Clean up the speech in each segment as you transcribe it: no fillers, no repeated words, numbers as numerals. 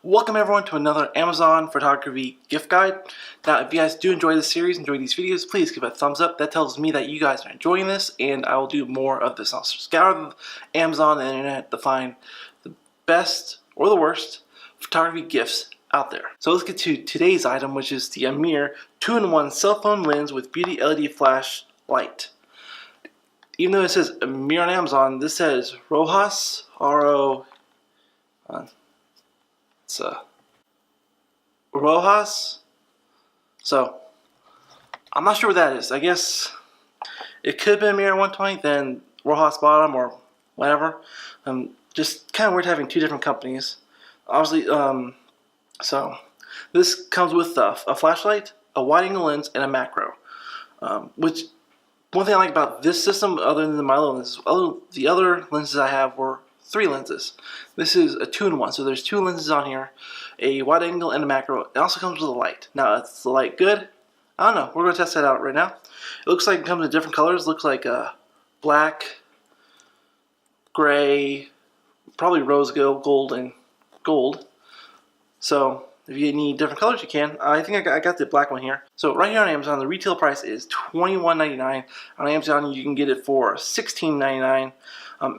Welcome everyone to another Amazon photography gift guide. Now if you guys do enjoy this series, enjoy these videos, please give it a thumbs up. That tells me that you guys are enjoying this and I will do more of this. I'll scour Amazon and the internet to find the best or the worst photography gifts out there. So let's get to today's item, which is the Amir 2-in-1 cell phone lens with beauty LED flash light. Even though it says Amir on Amazon, this says Rojas, R-O, it's Rojas. So I'm not sure what that is. I guess it could have been Amir 120, then Rojas bottom or whatever. Just kind of weird having two different companies. Obviously, so this comes with a flashlight, a wide-angle lens, and a macro. Which one thing I like about this system, other than my lenses, the other lenses I have were 3 lenses. This is a 2-in-1, so there's 2 lenses on here, a wide angle and a macro. It also comes with a light. Now, is the light good? I don't know. We're going to test that out right now. It looks like it comes in different colors. It looks like black, gray, probably rose gold, and gold. So if you need different colors, you can. I think I got the black one here. So right here on Amazon, the retail price is $21.99. On Amazon, you can get it for $16.99.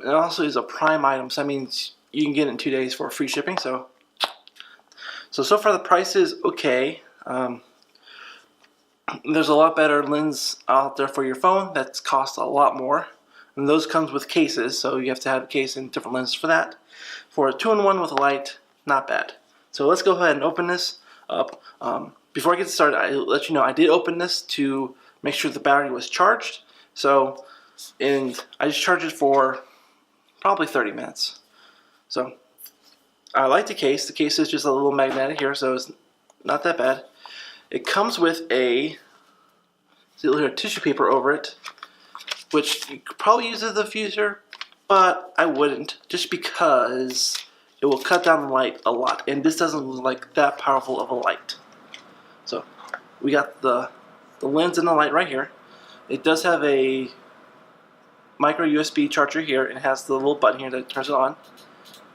It also is a Prime item, so that means you can get it in 2 days for free shipping. So far the price is okay. There's a lot better lens out there for your phone that's cost a lot more, and those comes with cases, so you have to have a case and different lenses for that. For a 2-in-1 with a light, not bad. So let's go ahead and open this up. Before I get started, I'll let you know I did open this to make sure the battery was charged. And I just charged it for probably 30 minutes. So I like the case. The case is just a little magnetic here, so it's not that bad. It comes with a tissue paper over it, which you could probably use as a diffuser, but I wouldn't, just because it will cut down the light a lot, and this doesn't look like that powerful of a light. So we got the lens and the light right here. It does have a micro USB charger here, and it has the little button here that turns it on.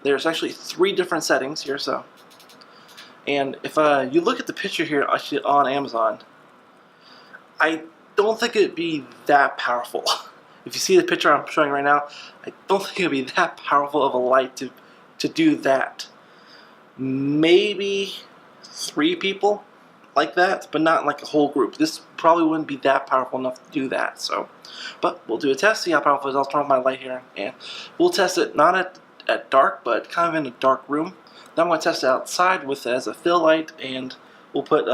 There's actually 3 different settings here, and if you look at the picture here actually on Amazon, I don't think it'd be that powerful. If you see the picture I'm showing right now, I don't think it'd be that powerful of a light to do that. Maybe 3 people like that, but not like a whole group. This probably wouldn't be that powerful enough to do that. But we'll do a test, see how powerful it is. I'll turn off my light here, and we'll test it not at dark, but kind of in a dark room. Then I'm going to test it outside with as a fill light, and we'll put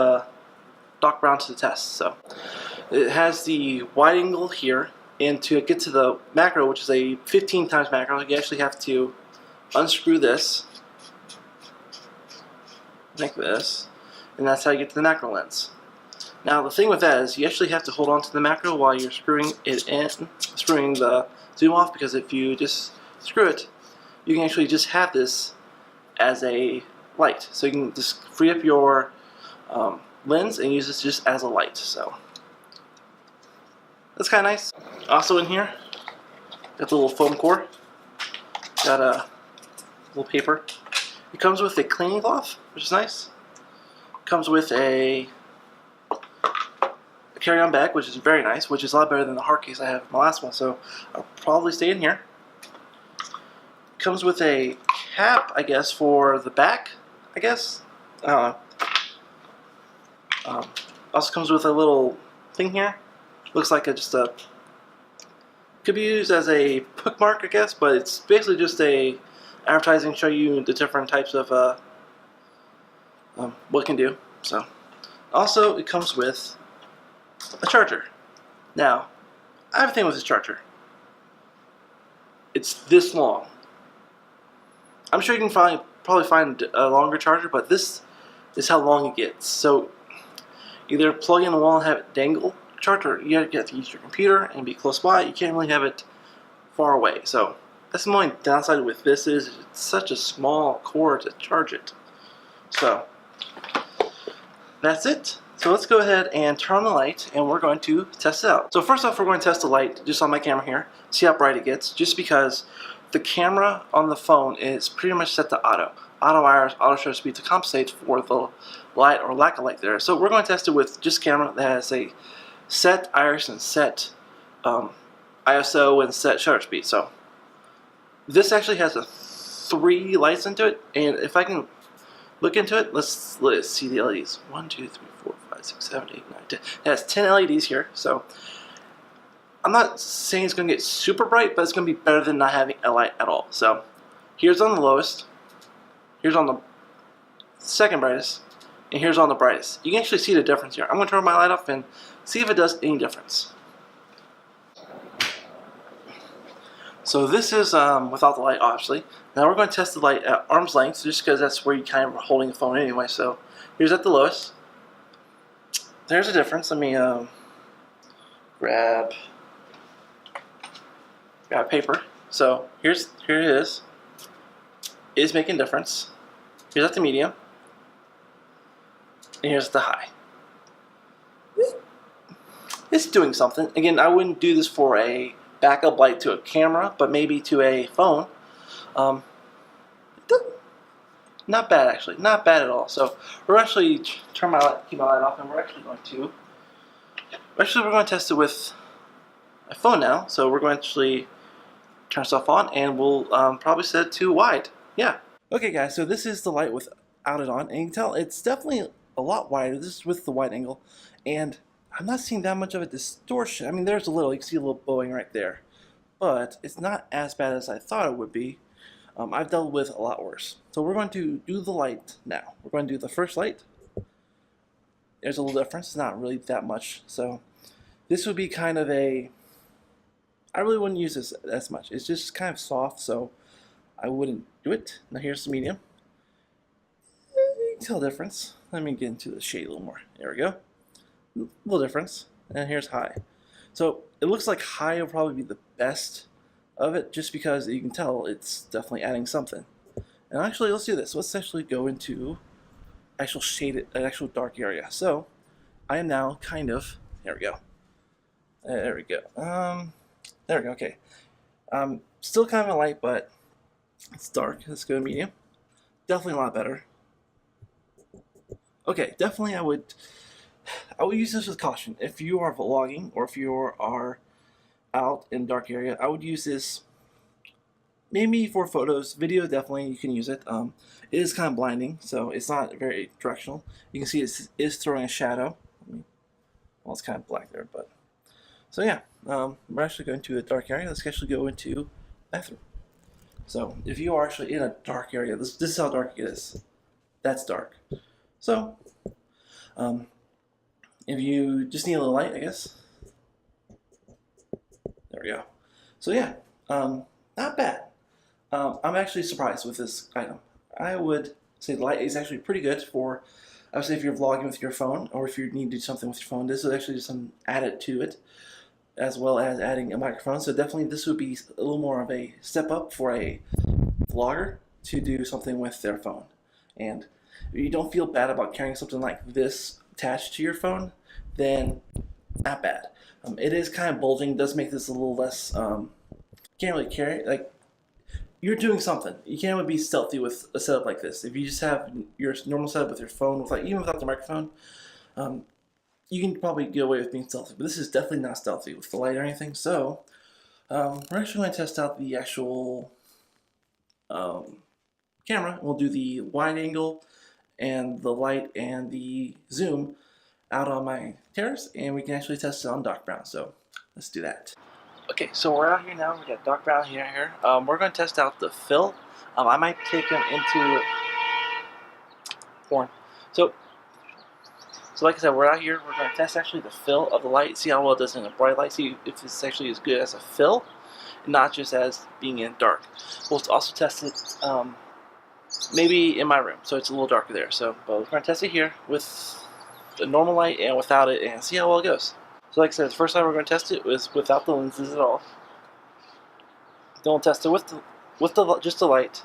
Doc Brown to the test. So it has the wide angle here, and to get to the macro, which is a 15 times macro, you actually have to unscrew this like this, and that's how you get to the macro lens. Now the thing with that is you actually have to hold on to the macro while you're screwing the zoom off, because if you just screw it, you can actually just have this as a light. So you can just free up your lens and use this just as a light. So that's kind of nice. Also in here, got the little foam core, got a little paper. It comes with a cleaning cloth, which is nice. It comes with a carry-on bag, which is very nice, which is a lot better than the hard case I have in my last one, so I'll probably stay in here. It comes with a cap, I guess, for the back, I guess. I don't know. Also comes with a little thing here. Looks like could be used as a bookmark, I guess, but it's basically just a advertising to show you the different types of what it can do. So also it comes with a charger. Now I have a thing with this charger. It's this long. I'm sure you can probably find a longer charger, but this is how long it gets. So either plug in the wall and have it dangle, charge, or you have to use your computer and be close by. You can't really have it far away. So that's the only downside with this is it's such a small cord to charge it. So that's it. So let's go ahead and turn on the light, and we're going to test it out. So first off, we're going to test the light just on my camera here, see how bright it gets, just because the camera on the phone is pretty much set to auto. auto iris, auto shutter speed to compensate for the light or lack of light there. So we're going to test it with just camera that has a set iris and set ISO and set shutter speed. So this actually has 3 lights into it, and if I can look into it, let's see the LEDs. 1, 2, 3, 4, 5, 6, 7, 8, 9, 10. It has 10 LEDs here, so I'm not saying it's going to get super bright, but it's going to be better than not having a light at all. So here's on the lowest, here's on the second brightest, and here's on the brightest. You can actually see the difference here. I'm going to turn my light off and see if it does any difference. So this is without the light, obviously. Now we're going to test the light at arm's length, just because that's where you kind of are holding the phone anyway. So here's at the lowest. There's a difference. Let me grab paper. So here it is. It is making a difference. Here's at the medium, and here's at the high. It's doing something. Again, I wouldn't do this for a backup light to a camera, but maybe to a phone. Not bad, actually. Not bad at all. So we're actually keep my light off, and we're going to test it with a phone now. So we're going to actually turn stuff on, and we'll probably set it to wide. Yeah. Okay, guys. So this is the light without it on, and you can tell it's definitely a lot wider. This is with the wide angle, and I'm not seeing that much of a distortion. I mean, there's a little. You can see a little bowing right there, but it's not as bad as I thought it would be. I've dealt with a lot worse. So we're going to do the light now. We're going to do the first light. There's a little difference. It's not really that much. So this would be kind of a... I really wouldn't use this as much. It's just kind of soft, so I wouldn't do it. Now here's the medium. You can tell the difference. Let me get into the shade a little more. There we go. A little difference. And here's high. So it looks like high will probably be the best of it, just because you can tell it's definitely adding something. And actually, let's do this. Let's actually go into actual shaded, an actual dark area. So I am now kind of, there we go. There we go. There we go. Okay. Still kind of a light, but it's dark. Let's go to medium. Definitely a lot better. Okay, definitely I would use this with caution. If you are vlogging or if you are out in a dark area, I would use this maybe for photos. Video, definitely you can use it. It is kind of blinding, so it's not very directional. You can see it is throwing a shadow. Well, it's kind of black there, but so yeah, we're actually going to a dark area. Let's actually go into bathroom. So if you are actually in a dark area, this is how dark it is. That's dark. So if you just need a little light, I guess. There we go. So yeah, not bad. I'm actually surprised with this item. I would say the light is actually pretty good for, I would say, if you're vlogging with your phone, or if you need to do something with your phone. This is actually some added to it, as well as adding a microphone. So definitely this would be a little more of a step up for a vlogger to do something with their phone. And if you don't feel bad about carrying something like this attached to your phone, then not bad. It is kind of bulging, does make this a little less, can't really carry it. Like, you're doing something. You can't really be stealthy with a setup like this. If you just have your normal setup with your phone, even without the microphone, you can probably get away with being stealthy. But this is definitely not stealthy with the light or anything. So we're actually going to test out the actual camera. We'll do the wide angle and the light and the zoom out on my terrace, and we can actually test it on dark brown. So let's do that. Okay, so we're out here now. We got dark brown here. We're going to test out the fill. I might take them into porn. So like I said, we're out here. We're going to test actually the fill of the light. See how well it does in a bright light. See if it's actually as good as a fill, and not just as being in dark. We'll also test it maybe in my room, so it's a little darker there. So, but we're going to test it here with the normal light and without it, and see how well it goes. So like I said, the first time we're going to test it was without the lenses at all. Then we'll test it with just the light,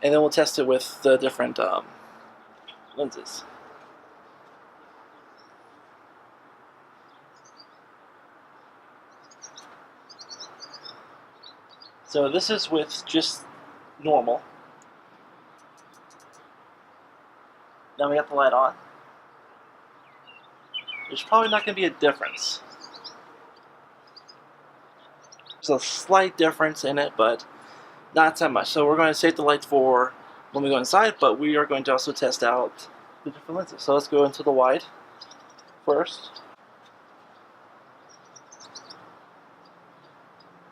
and then we'll test it with the different lenses. So this is with just normal. Now we got the light on. There's probably not going to be a difference. There's a slight difference in it, but not that much. So we're going to save the lights for when we go inside, but we are going to also test out the different lenses. So let's go into the wide first.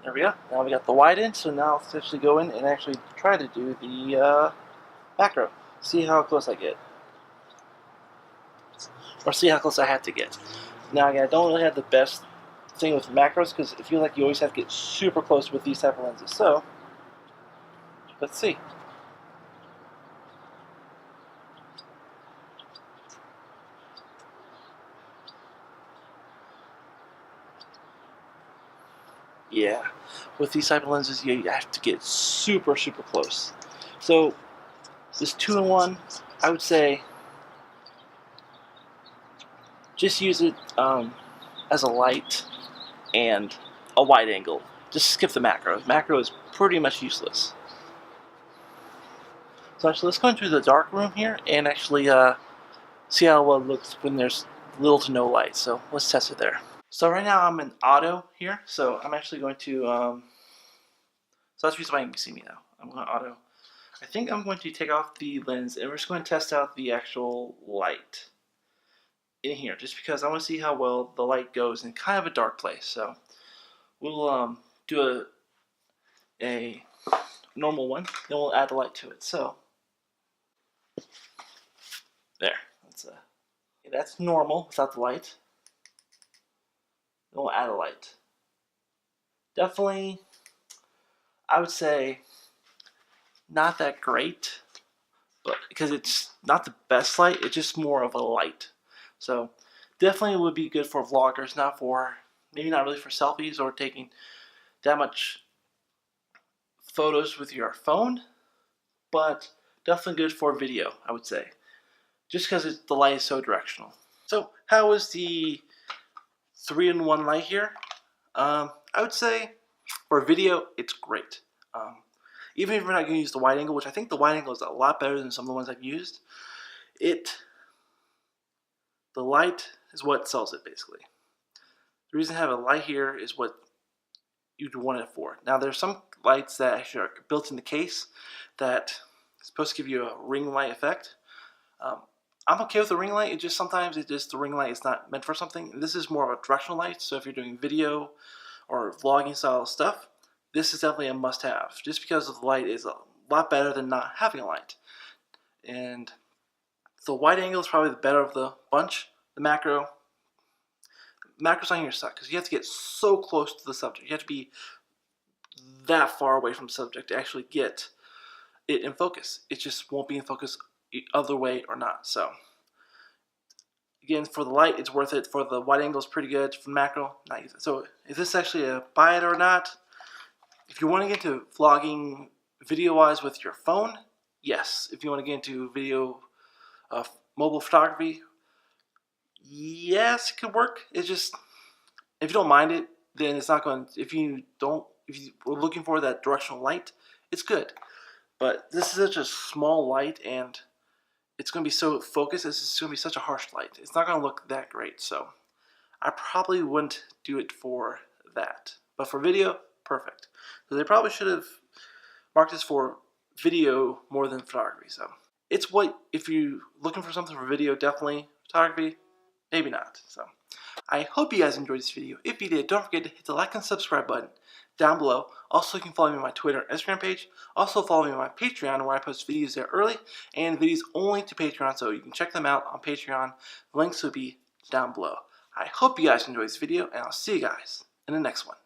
There we go. Now we got the wide in, so now let's actually go in and actually try to do the macro. See how close I get. Or see how close I have to get. Now again, I don't really have the best thing with macros because I feel like you always have to get super close with these type of lenses. So, let's see. Yeah, with these type of lenses, you have to get super close. So this 2-in-1, I would say, just use it as a light and a wide angle. Just skip the macro. Macro is pretty much useless. So actually, let's go into the dark room here and actually see how well it looks when there's little to no light. So let's test it there. So right now I'm in auto here, so I'm actually going to, so that's the reason why you can see me now. I'm going to auto. I think I'm going to take off the lens and we're just going to test out the actual light in here, just because I want to see how well the light goes in kind of a dark place. So we'll do a normal one, then we'll add the light to it. So there, that's normal without the light. Then we'll add a light. Definitely, I would say not that great, but because it's not the best light, it's just more of a light. So definitely would be good for vloggers, not for, maybe not really for selfies or taking that much photos with your phone, but definitely good for video, I would say, just because the light is so directional. So how is the 3-in-1 light here? I would say for video, it's great. Even if you're not going to use the wide angle, which I think the wide angle is a lot better than some of the ones I've used, the light is what sells it, basically. The reason I have a light here is what you'd want it for. Now, there's some lights that actually are built in the case that is supposed to give you a ring light effect. I'm okay with the ring light. It just sometimes the ring light is not meant for something. This is more of a directional light, so if you're doing video or vlogging style stuff, this is definitely a must-have. Just because of the light is a lot better than not having a light. And the wide angle is probably the better of the bunch. The macro's on your side because you have to get so close to the subject. You have to be that far away from the subject to actually get it in focus. It just won't be in focus other way or not. So again, for the light, it's worth it. For the wide angle, it's pretty good. For the macro, not use it. So is this actually a buy it or not? If you want to get into vlogging video-wise with your phone, yes. If you want to get into video, mobile photography, yes, it could work. It's just, if you don't mind it, then it's not going. If you were looking for that directional light, it's good. But this is such a small light, and it's going to be so focused. It's going to be such a harsh light. It's not going to look that great. So I probably wouldn't do it for that. But for video, perfect. So they probably should have marked this for video more than photography. So it's what, if you're looking for something for video, definitely. Photography, maybe not. So I hope you guys enjoyed this video. If you did, don't forget to hit the like and subscribe button down below. Also, you can follow me on my Twitter and Instagram page. Also, follow me on my Patreon, where I post videos there early and videos only to Patreon, so you can check them out on Patreon. The links will be down below. I hope you guys enjoyed this video, and I'll see you guys in the next one.